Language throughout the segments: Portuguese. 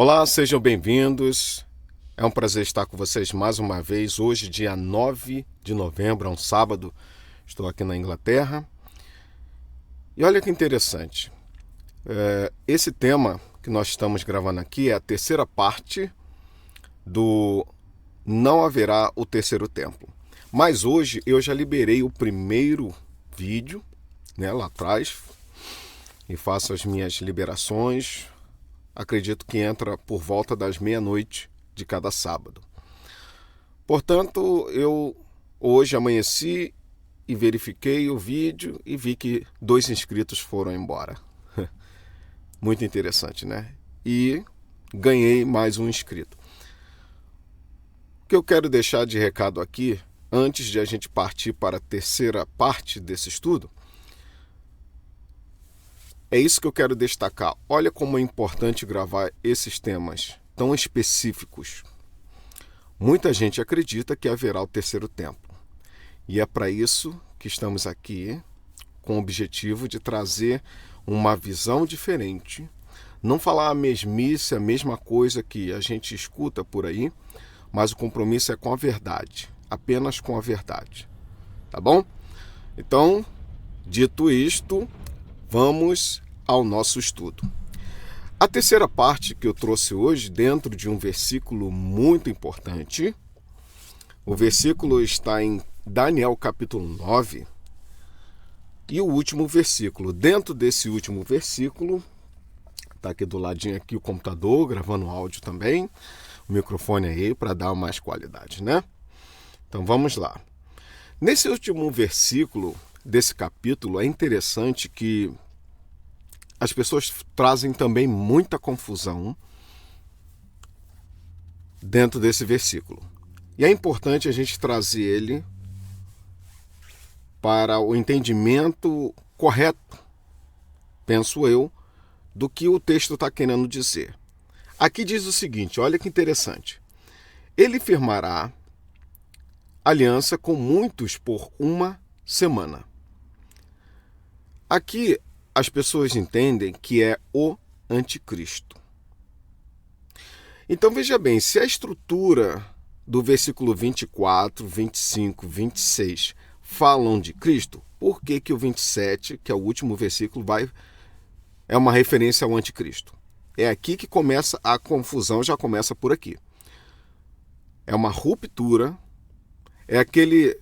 Olá, sejam bem-vindos. É um prazer estar com vocês mais uma vez. Hoje, dia 9 de novembro, é um sábado. Estou aqui na Inglaterra. E olha que interessante. Esse tema que nós estamos gravando aqui é a terceira parte do Não Haverá o Terceiro Templo. Mas hoje eu já liberei o primeiro vídeo, lá atrás, e faço as minhas liberações. Acredito que entra por volta das meia-noite de cada sábado. Portanto, eu hoje amanheci e verifiquei o vídeo e vi que 2 inscritos foram embora. Muito interessante, né? E ganhei mais um inscrito. O que eu quero deixar de recado aqui, antes de a gente partir para a terceira parte desse estudo, é isso que eu quero destacar. Olha como é importante gravar esses temas tão específicos. Muita gente acredita que haverá o terceiro templo. E é para isso que estamos aqui, com o objetivo de trazer uma visão diferente. Não falar a mesmice, a mesma coisa que a gente escuta por aí, mas o compromisso é com a verdade. Apenas com a verdade. Tá bom? Então, dito isto, vamos ao nosso estudo. A terceira parte que eu trouxe hoje, dentro de um versículo muito importante, o versículo está em Daniel capítulo 9, e o último versículo. Dentro desse último versículo, está aqui do ladinho aqui o computador, gravando áudio também, o microfone aí para dar mais qualidade, né? Então vamos lá. Nesse último versículo desse capítulo, é interessante que as pessoas trazem também muita confusão dentro desse versículo. E é importante a gente trazer ele para o entendimento correto, penso eu, do que o texto está querendo dizer. Aqui diz o seguinte, olha que interessante. Ele firmará aliança com muitos por uma semana. Aqui as pessoas entendem que é o anticristo. Então veja bem, se a estrutura do versículo 24, 25, 26 falam de Cristo, por que o 27, que é o último versículo, é uma referência ao anticristo? É aqui que começa a confusão, já começa por aqui. É uma ruptura, é aquele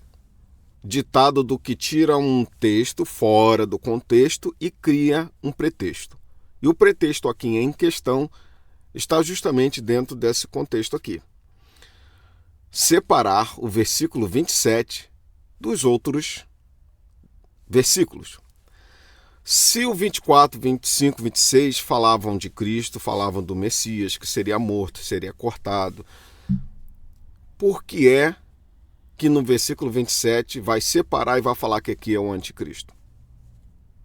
ditado do que tira um texto fora do contexto e cria um pretexto. E o pretexto aqui em questão está justamente dentro desse contexto aqui. Separar o versículo 27 dos outros versículos. Se o 24, 25, 26 falavam de Cristo, falavam do Messias, que seria morto, seria cortado, por que é que no versículo 27 vai separar e vai falar que aqui é o anticristo?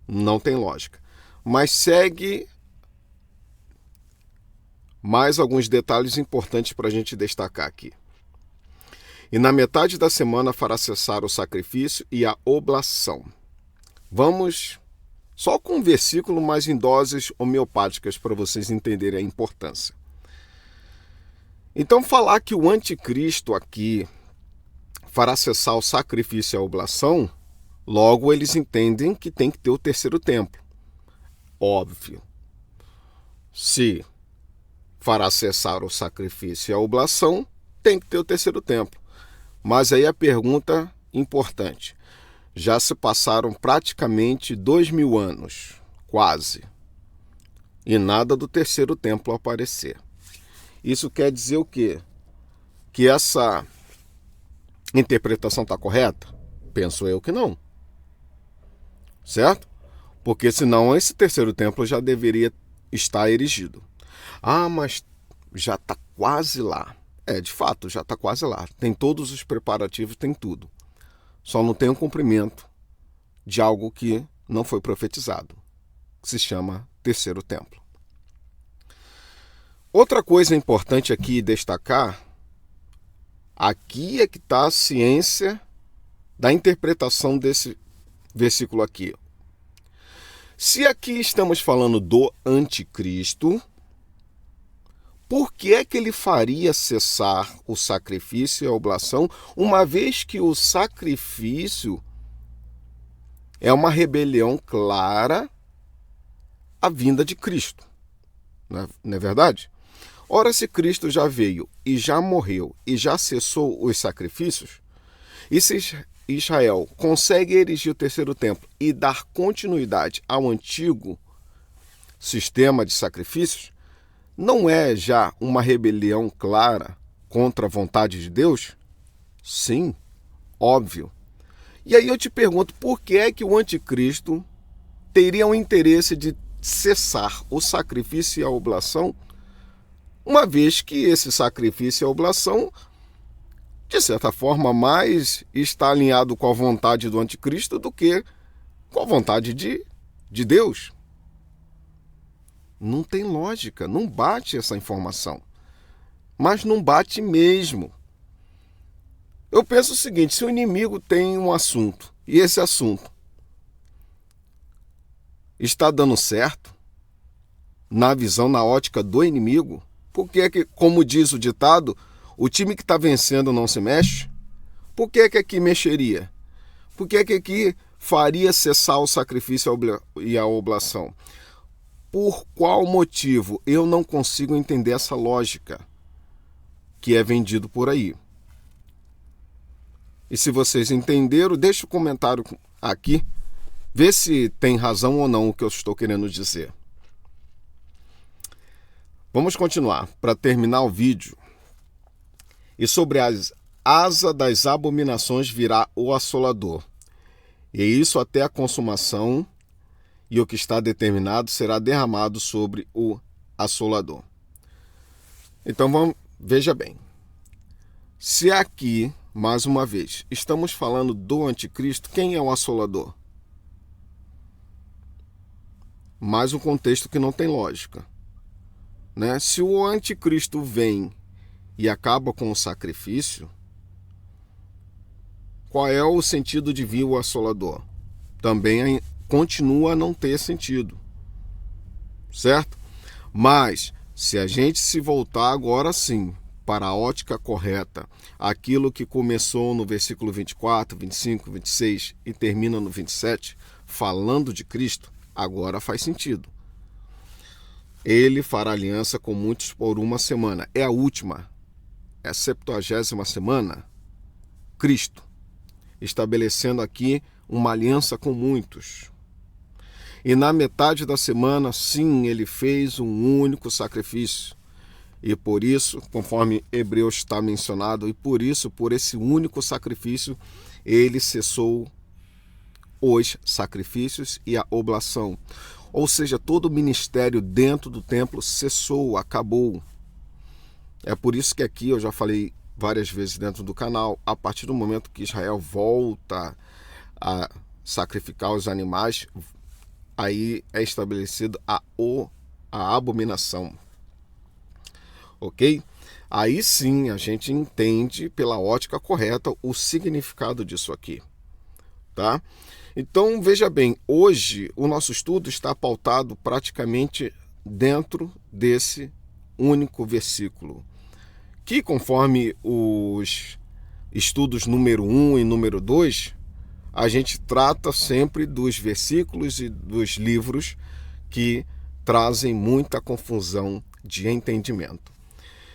Não tem lógica. Mas segue mais alguns detalhes importantes para a gente destacar aqui. E na metade da semana fará cessar o sacrifício e a oblação. Vamos só com um versículo, mas em doses homeopáticas para vocês entenderem a importância. Então falar que o anticristo aqui fará cessar o sacrifício e a oblação, logo eles entendem que tem que ter o terceiro templo. Óbvio. Se fará cessar o sacrifício e a oblação, tem que ter o terceiro templo. Mas aí a pergunta importante. Já se passaram praticamente 2000 anos, quase, e nada do terceiro templo aparecer. Isso quer dizer o quê? Que essa interpretação está correta? Penso eu que não. Certo? Porque senão esse terceiro templo já deveria estar erigido. Ah, mas já está quase lá. De fato, já está quase lá. Tem todos os preparativos, tem tudo. Só não tem o cumprimento de algo que não foi profetizado, que se chama terceiro templo. Outra coisa importante aqui destacar, aqui é que está a ciência da interpretação desse versículo aqui. Se aqui estamos falando do anticristo, Por que é que ele faria cessar o sacrifício e a oblação, uma vez que o sacrifício é uma rebelião clara à vinda de Cristo? Não é verdade? Ora, se Cristo já veio e já morreu e já cessou os sacrifícios, e se Israel consegue erigir o terceiro templo e dar continuidade ao antigo sistema de sacrifícios, não é já uma rebelião clara contra a vontade de Deus? Sim, óbvio. E aí eu te pergunto, por que é que o anticristo teria o interesse de cessar o sacrifício e a oblação, uma vez que esse sacrifício e a oblação, de certa forma, mais está alinhado com a vontade do anticristo do que com a vontade de Deus? Não tem lógica, não bate essa informação. Mas não bate mesmo. Eu penso o seguinte, se o inimigo tem um assunto, e esse assunto está dando certo, na visão, na ótica do inimigo, por que é que, como diz o ditado, o time que está vencendo não se mexe? Por que é que aqui mexeria? Por que é que aqui faria cessar o sacrifício e a oblação? Por qual motivo? Eu não consigo entender essa lógica que é vendido por aí. E se vocês entenderam, deixe um comentário aqui, vê se tem razão ou não o que eu estou querendo dizer. Vamos continuar para terminar o vídeo. E sobre as asas das abominações virá o assolador, e isso até a consumação, e o que está determinado será derramado sobre o assolador. Então veja bem. Se aqui, mais uma vez, estamos falando do anticristo, quem é o assolador? Mais um contexto que não tem lógica. Né? Se o anticristo vem e acaba com o sacrifício, qual é o sentido de vir o assolador? Também continua a não ter sentido, certo? Mas, se a gente se voltar agora sim para a ótica correta, aquilo que começou no versículo 24, 25, 26 e termina no 27, falando de Cristo, agora faz sentido. Ele fará aliança com muitos por uma semana. É a última, é a 70ª semana. Cristo estabelecendo aqui uma aliança com muitos. E na metade da semana, sim, ele fez um único sacrifício. E por isso, conforme Hebreus está mencionado, e por isso, por esse único sacrifício, ele cessou os sacrifícios e a oblação. Ou seja, todo o ministério dentro do templo cessou, acabou. É por isso que aqui eu já falei várias vezes dentro do canal, a partir do momento que Israel volta a sacrificar os animais, aí é estabelecido a abominação. Ok? Aí sim a gente entende pela ótica correta o significado disso aqui. Tá? Então veja bem, hoje o nosso estudo está pautado praticamente dentro desse único versículo, que conforme os estudos número 1 e número 2, a gente trata sempre dos versículos e dos livros que trazem muita confusão de entendimento.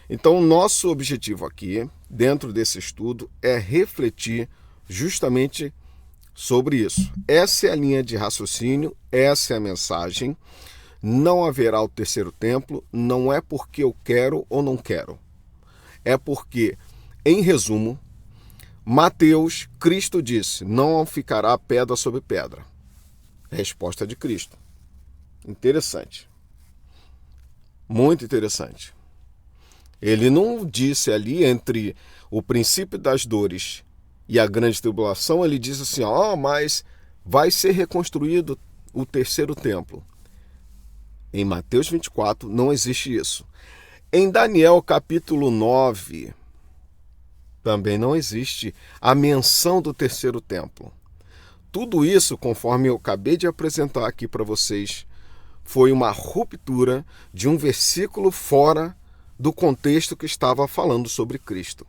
Então, o nosso objetivo aqui, dentro desse estudo, é refletir justamente sobre isso. Essa é a linha de raciocínio, essa é a mensagem. Não haverá o terceiro templo, não é porque eu quero ou não quero. É porque, em resumo, Mateus, Cristo disse, não ficará pedra sobre pedra. Resposta de Cristo. Interessante. Muito interessante. Ele não disse ali entre o princípio das dores e a grande tribulação, ele diz assim, mas vai ser reconstruído o terceiro templo. Em Mateus 24 não existe isso. Em Daniel capítulo 9 também não existe a menção do terceiro templo. Tudo isso, conforme eu acabei de apresentar aqui para vocês, foi uma ruptura de um versículo fora do contexto que estava falando sobre Cristo.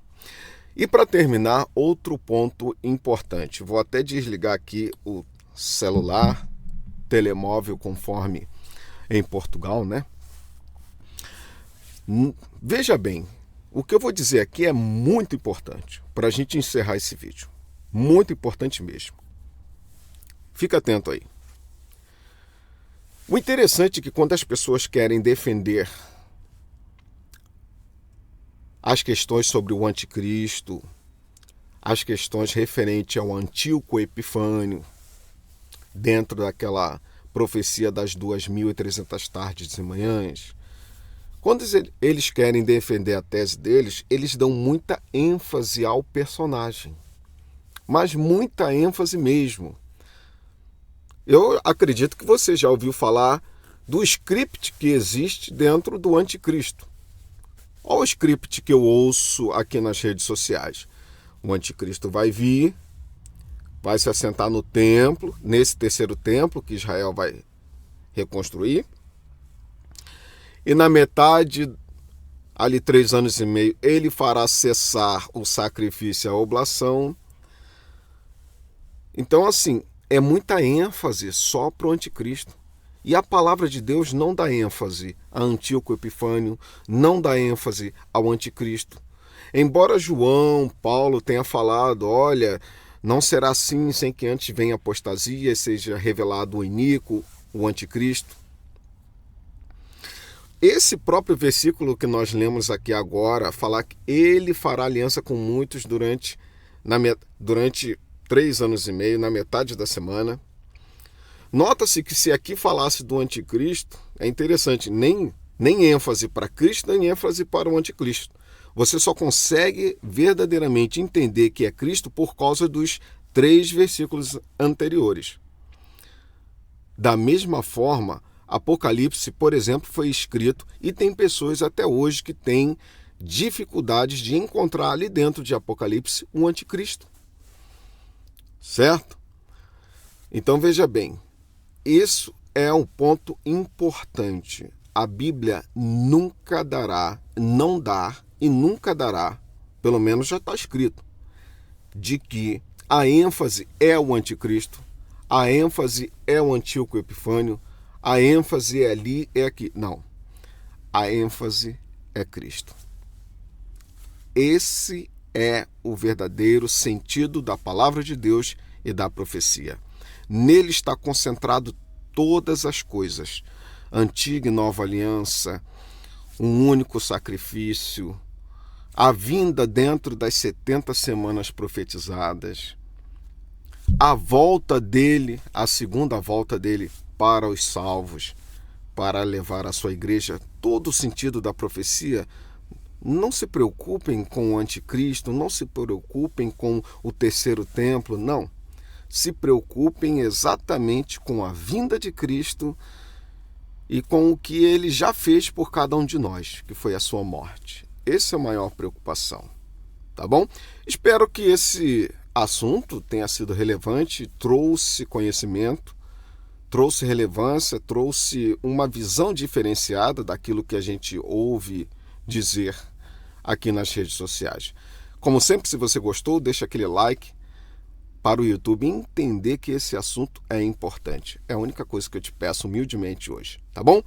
E para terminar, outro ponto importante. Vou até desligar aqui o celular, telemóvel, conforme em Portugal, né? Veja bem, o que eu vou dizer aqui é muito importante para a gente encerrar esse vídeo. Muito importante mesmo. Fica atento aí. O interessante é que quando as pessoas querem defender as questões sobre o anticristo, as questões referentes ao Antíoco Epifânio, dentro daquela profecia das 2.300 tardes e manhãs, quando eles querem defender a tese deles, eles dão muita ênfase ao personagem. Mas muita ênfase mesmo. Eu acredito que você já ouviu falar do script que existe dentro do anticristo. Olha o script que eu ouço aqui nas redes sociais. O anticristo vai vir, vai se assentar no templo, nesse terceiro templo que Israel vai reconstruir. E na metade, ali 3 anos e meio, ele fará cessar o sacrifício e a oblação. Então, assim, é muita ênfase só para o anticristo. E a palavra de Deus não dá ênfase a Antíoco Epifânio, não dá ênfase ao anticristo. Embora João, Paulo tenha falado, olha, não será assim sem que antes venha apostasia e seja revelado o iníquo, o anticristo. Esse próprio versículo que nós lemos aqui agora, falar que ele fará aliança com muitos durante 3 anos e meio, na metade da semana. Nota-se que se aqui falasse do anticristo, é interessante, nem ênfase para Cristo, nem ênfase para o anticristo. Você só consegue verdadeiramente entender que é Cristo por causa dos 3 versículos anteriores. Da mesma forma, Apocalipse, por exemplo, foi escrito e tem pessoas até hoje que têm dificuldades de encontrar ali dentro de Apocalipse o anticristo. Certo? Então veja bem, isso é um ponto importante. A Bíblia nunca dará, não dá e nunca dará, pelo menos já está escrito, de que a ênfase é o anticristo, a ênfase é o Antíoco Epifânio, a ênfase é ali, é aqui. Não, a ênfase é Cristo. Esse é o verdadeiro sentido da palavra de Deus e da profecia. Nele está concentrado todas as coisas, antiga e nova aliança, um único sacrifício, a vinda dentro das 70 semanas profetizadas, a volta dele, a segunda volta dele para os salvos, para levar a sua igreja, todo o sentido da profecia. Não se preocupem com o anticristo, não se preocupem com o terceiro templo, não. Se preocupem exatamente com a vinda de Cristo e com o que ele já fez por cada um de nós, que foi a sua morte. Essa é a maior preocupação, tá bom? Espero que esse assunto tenha sido relevante, trouxe conhecimento, trouxe relevância, trouxe uma visão diferenciada daquilo que a gente ouve dizer aqui nas redes sociais. Como sempre, se você gostou, deixa aquele like para o YouTube entender que esse assunto é importante. É a única coisa que eu te peço humildemente hoje, tá bom?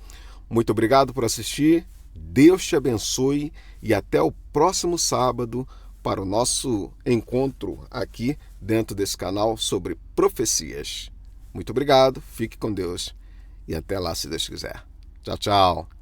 Muito obrigado por assistir, Deus te abençoe e até o próximo sábado para o nosso encontro aqui dentro desse canal sobre profecias. Muito obrigado, fique com Deus e até lá se Deus quiser. Tchau, tchau.